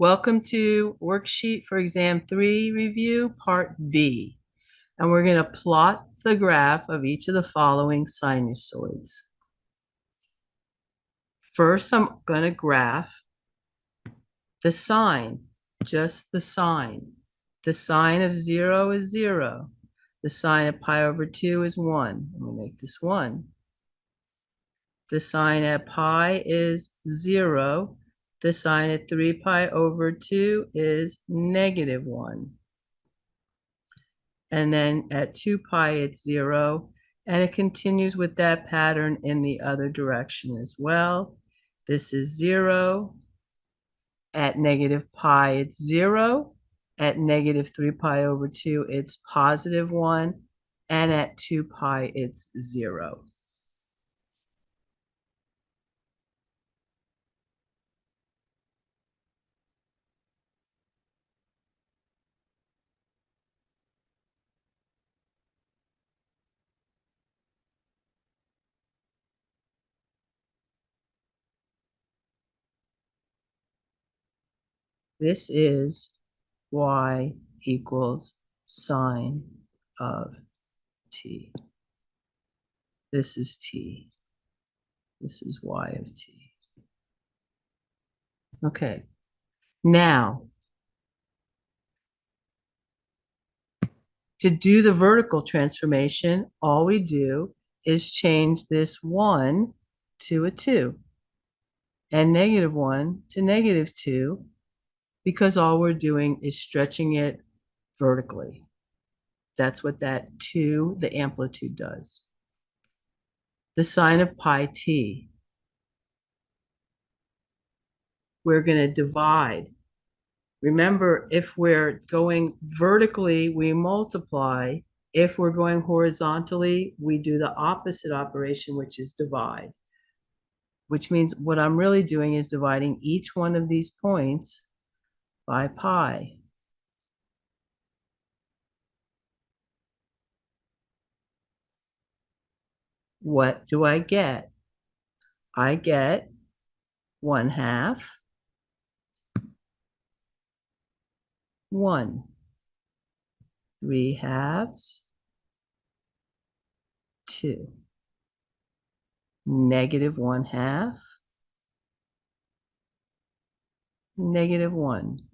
Welcome to worksheet for exam 3 review, part B. And we're going to plot the graph of each of the following sinusoids. First, I'm going to graph the sine, just the sine. The sine of 0 is 0. The sine of pi over 2 is 1. We'll make this 1. The sine at pi is 0. The sine at 3 pi over 2 is negative 1. And then at 2 pi, it's 0. And it continues with that pattern in the other direction as well. This is 0. At negative pi, it's 0. At negative 3 pi over 2, it's positive 1. And at 2 pi, it's 0. This is y equals sine of t. This is t. This is y of t. Okay. Now, to do the vertical transformation, all we do is change this 1 to a 2 and negative 1 to negative 2 because all we're doing is stretching it vertically. That's what that 2, the amplitude, does. The sine of pi t, we're going to divide. Remember, if we're going vertically, we multiply. If we're going horizontally, we do the opposite operation, which is divide. Which means what I'm really doing is dividing each one of these points by pi. What do I get? I get 1/2, 1, 3/2, 2, negative 1/2, negative 1,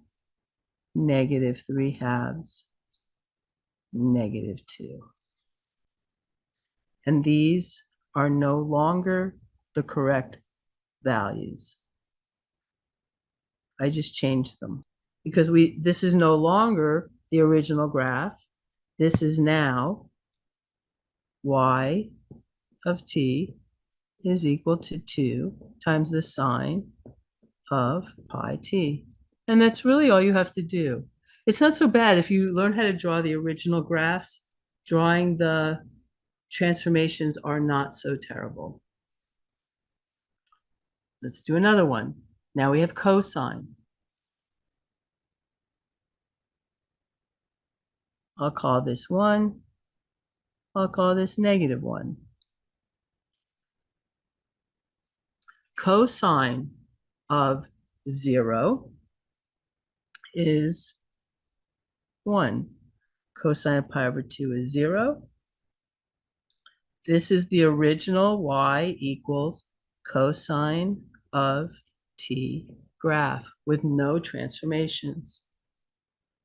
negative 3/2, negative 2. And these are no longer the correct values. I just changed them because this is no longer the original graph. This is now y of t is equal to 2 times the sine of pi t. And that's really all you have to do. It's not so bad if you learn how to draw the original graphs. Drawing the transformations are not so terrible. Let's do another one. Now we have cosine. I'll call this 1. I'll call this negative 1. Cosine of 0 is 1. Cosine of pi over 2 is 0. This is the original y equals cosine of t graph with no transformations.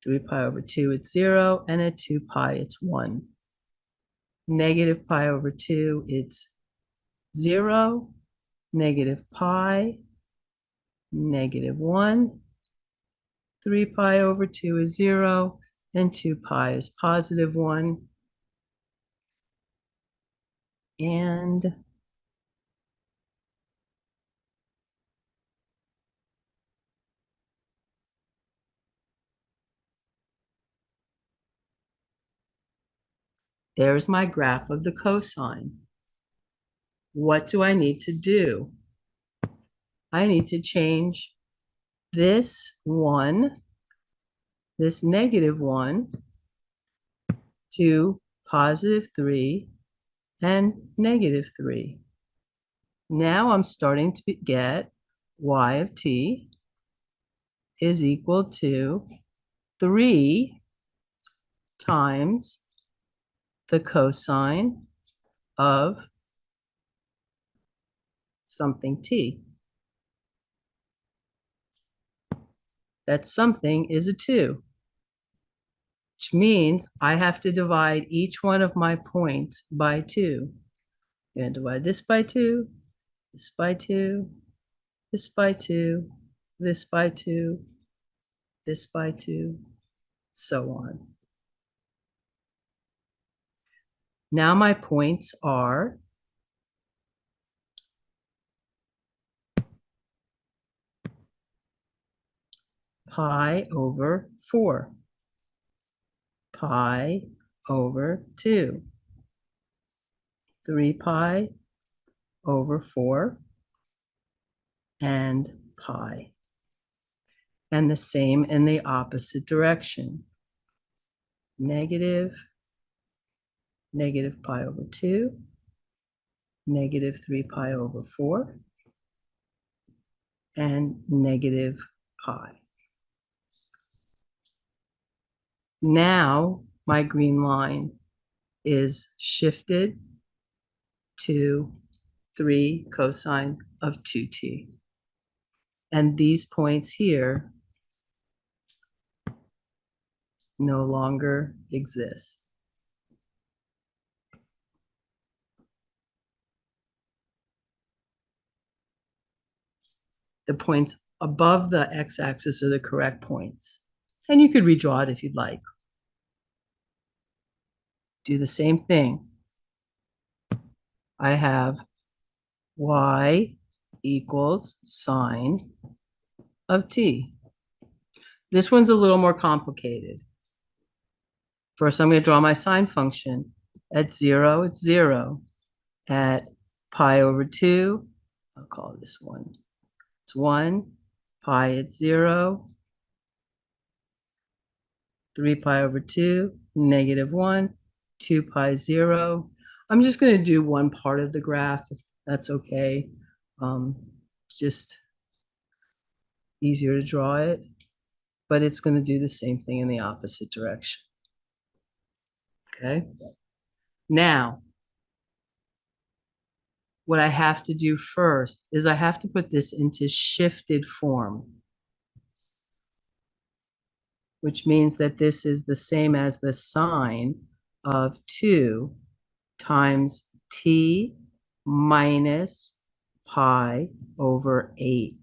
3 pi over 2, it's 0, and at 2 pi, it's 1. Negative pi over 2, it's 0, negative pi, negative 1. 3 pi over 2 is 0, and 2 pi is positive 1. And there's my graph of the cosine. What do I need to do? I need to change this 1, this negative 1, to positive 3 and negative 3. Now I'm starting to get y of t is equal to 3 times the cosine of something t. That something is a 2, which means I have to divide each one of my points by 2. I'm going to divide this by 2, this by 2, this by 2, this by 2, this by 2, so on. Now my points are pi over 4, pi over 2, 3 pi over 4, and pi. And the same in the opposite direction. Negative, negative pi over 2, negative 3 pi over 4, and negative pi. Now my green line is shifted to 3 cosine of 2t. And these points here no longer exist. The points above the x-axis are the correct points. And you could redraw it if you'd like. Do the same thing. I have y equals sine of t. This one's a little more complicated. First, I'm going to draw my sine function. At 0, it's 0. At pi over 2, I'll call this 1. It's 1. Pi at 0. 3 pi over 2, negative 1. 2 pi 0. I'm just going to do one part of the graph, if that's okay. It's just easier to draw it, but it's going to do the same thing in the opposite direction. Okay? Now, what I have to do first is I have to put this into shifted form, which means that this is the same as the sine of 2 times t minus pi over 8.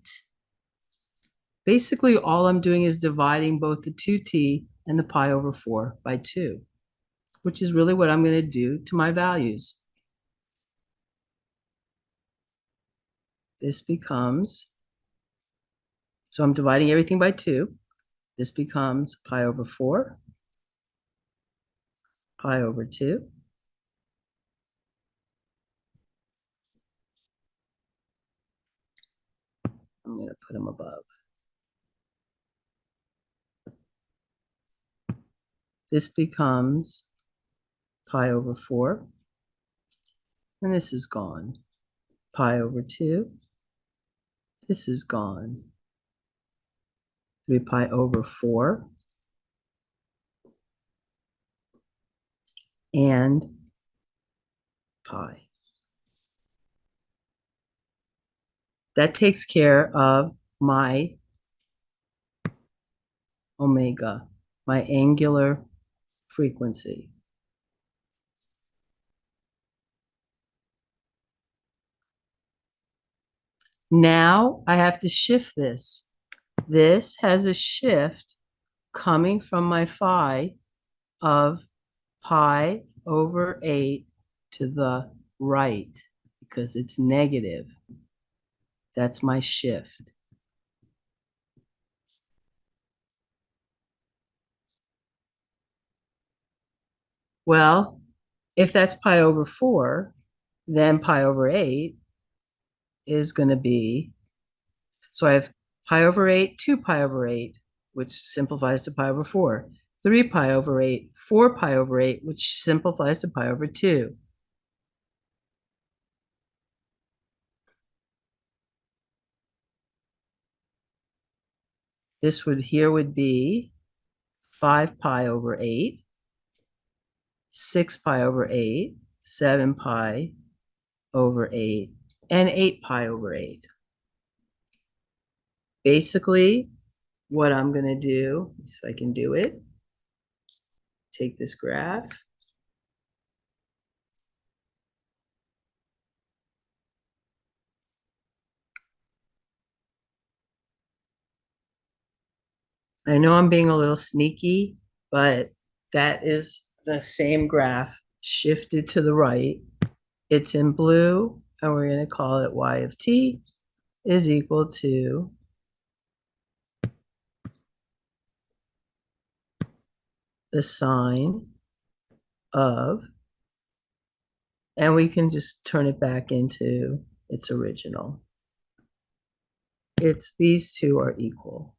Basically, all I'm doing is dividing both the 2t and the pi over 4 by 2, which is really what I'm going to do to my values. This becomes, so I'm dividing everything by 2. This becomes pi over 4, pi over 2, I'm going to put them above. This becomes pi over 4, and this is gone. Pi over 2, this is gone. 3 pi over 4, and pi. That takes care of my omega, my angular frequency. Now I have to shift this. This has a shift coming from my phi of pi over 8 to the right because it's negative. That's my shift. Well, if that's pi over 4, then pi over 8 is going to be, so I have pi over 8, 2 pi over 8, which simplifies to pi over 4. 3 pi over 8, 4 pi over 8, which simplifies to pi over 2. This would here would be 5 pi over 8, 6 pi over 8, 7 pi over 8, and 8 pi over 8. Basically, what I'm going to do, if I can do it, take this graph. I know I'm being a little sneaky, but that is the same graph shifted to the right. It's in blue, and we're going to call it y of t is equal to the sine of, and we can just turn it back into its original. It's these two are equal.